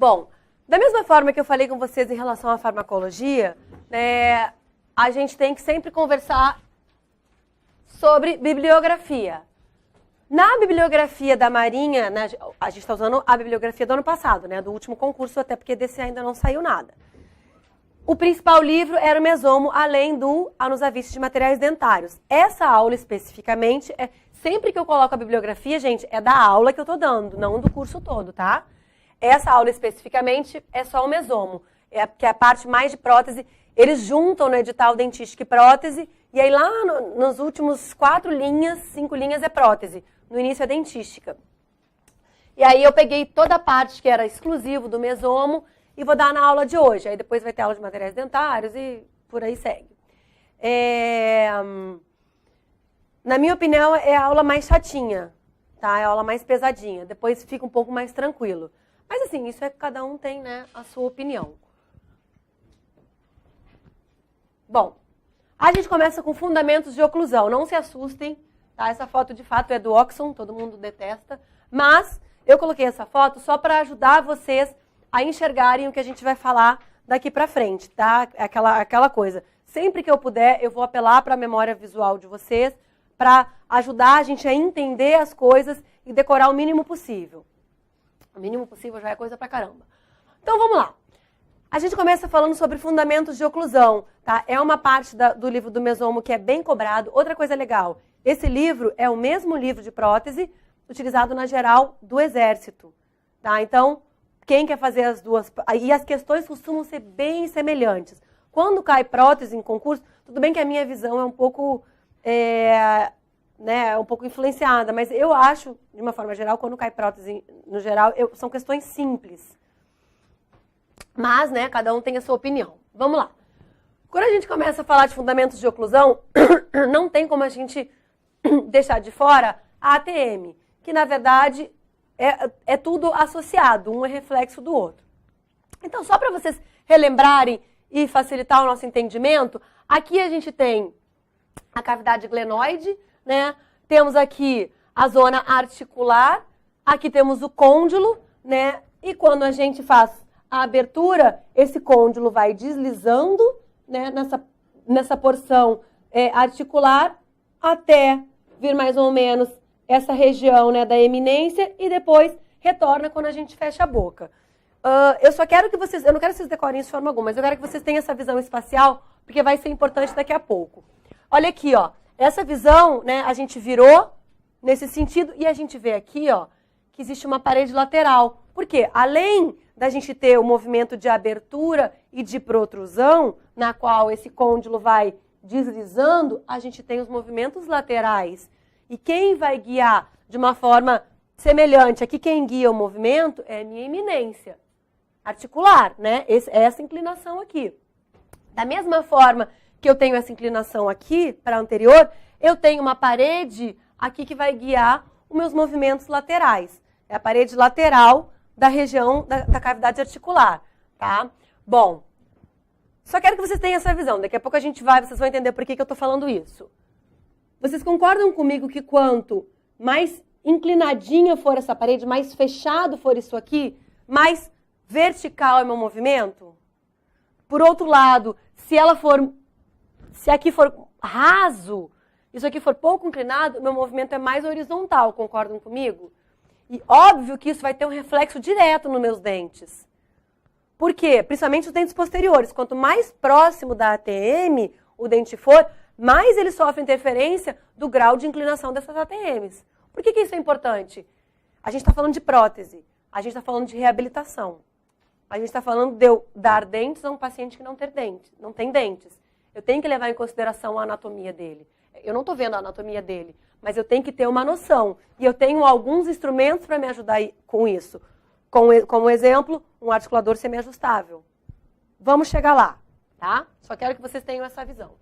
Bom, da mesma forma que eu falei com vocês em relação à farmacologia, né, a gente tem que sempre conversar sobre bibliografia. Na bibliografia da Marinha, né, a gente está usando a bibliografia do ano passado, né, do último concurso, até porque desse ainda não saiu nada. O principal livro era o Mesomo, além do Anusavício de Materiais Dentários. Essa aula especificamente, sempre que eu coloco a bibliografia, gente, é da aula que eu estou dando, não do curso todo, tá? Essa aula especificamente é só o Mesomo, que é a parte mais de prótese. Eles juntam no edital dentística e prótese, e aí lá nos últimos 4 linhas, 5 linhas é prótese. No início é dentística. E aí eu peguei toda a parte que era exclusivo do Mesomo e vou dar na aula de hoje. Aí depois vai ter aula de materiais dentários e por aí segue. Na minha opinião, é a aula mais chatinha, tá? É a aula mais pesadinha. Depois fica um pouco mais tranquilo. Mas assim, isso é que cada um tem, né, a sua opinião. Bom, a gente começa com fundamentos de oclusão. Não se assustem, tá? Essa foto de fato é do Oxon, todo mundo detesta. Mas eu coloquei essa foto só para ajudar vocês a enxergarem o que a gente vai falar daqui para frente, tá? Aquela coisa. Sempre que eu puder, eu vou apelar para a memória visual de vocês para ajudar a gente a entender as coisas e decorar o mínimo possível. O mínimo possível já é coisa pra caramba. Então vamos lá. A gente começa falando sobre fundamentos de oclusão, tá? É uma parte do livro do Mesomo que é bem cobrado. Outra coisa legal, esse livro é o mesmo livro de prótese utilizado na geral do Exército, tá? Então, quem quer fazer as duas... E as questões costumam ser bem semelhantes. Quando cai prótese em concurso, tudo bem que a minha visão é um pouco, um pouco influenciada, mas eu acho, de uma forma geral, quando cai prótese no geral, são questões simples. Mas, né, cada um tem a sua opinião. Vamos lá. Quando a gente começa a falar de fundamentos de oclusão, não tem como a gente deixar de fora a ATM, que, na verdade, é tudo associado, um é reflexo do outro. Então, só para vocês relembrarem e facilitar o nosso entendimento, aqui a gente tem a cavidade glenoide, né? Temos aqui a zona articular, aqui temos o côndilo, né? E quando a gente faz a abertura, esse côndilo vai deslizando, né, nessa porção articular até vir mais ou menos essa região, né, da eminência e depois retorna quando a gente fecha a boca. Eu só quero que vocês, eu não quero que vocês decorem isso de forma alguma, mas eu quero que vocês tenham essa visão espacial, porque vai ser importante daqui a pouco. Olha aqui, ó, essa visão, né, a gente virou nesse sentido e a gente vê aqui, ó, que existe uma parede lateral. Por quê? Além da gente ter o movimento de abertura e de protrusão, na qual esse côndilo vai deslizando, a gente tem os movimentos laterais. E quem vai guiar de uma forma semelhante, aqui quem guia o movimento é a minha eminência articular, né? Essa inclinação aqui. Da mesma forma que eu tenho essa inclinação aqui para a anterior, eu tenho uma parede aqui que vai guiar os meus movimentos laterais. É a parede lateral da região da cavidade articular, tá? Bom, só quero que vocês tenham essa visão. Daqui a pouco vocês vão entender por que eu estou falando isso. Vocês concordam comigo que quanto mais inclinadinha for essa parede, mais fechado for isso aqui, mais vertical é meu movimento? Por outro lado, se aqui for raso, isso aqui for pouco inclinado, meu movimento é mais horizontal, concordam comigo? E óbvio que isso vai ter um reflexo direto nos meus dentes. Por quê? Principalmente os dentes posteriores. Quanto mais próximo da ATM o dente for, mais ele sofre interferência do grau de inclinação dessas ATMs. Por que isso é importante? A gente está falando de prótese, a gente está falando de reabilitação. A gente está falando de eu dar dentes a um paciente que não tem dentes. Eu tenho que levar em consideração a anatomia dele. Eu não estou vendo a anatomia dele, mas eu tenho que ter uma noção. E eu tenho alguns instrumentos para me ajudar com isso. Como exemplo, um articulador semiajustável. Vamos chegar lá, tá? Só quero que vocês tenham essa visão.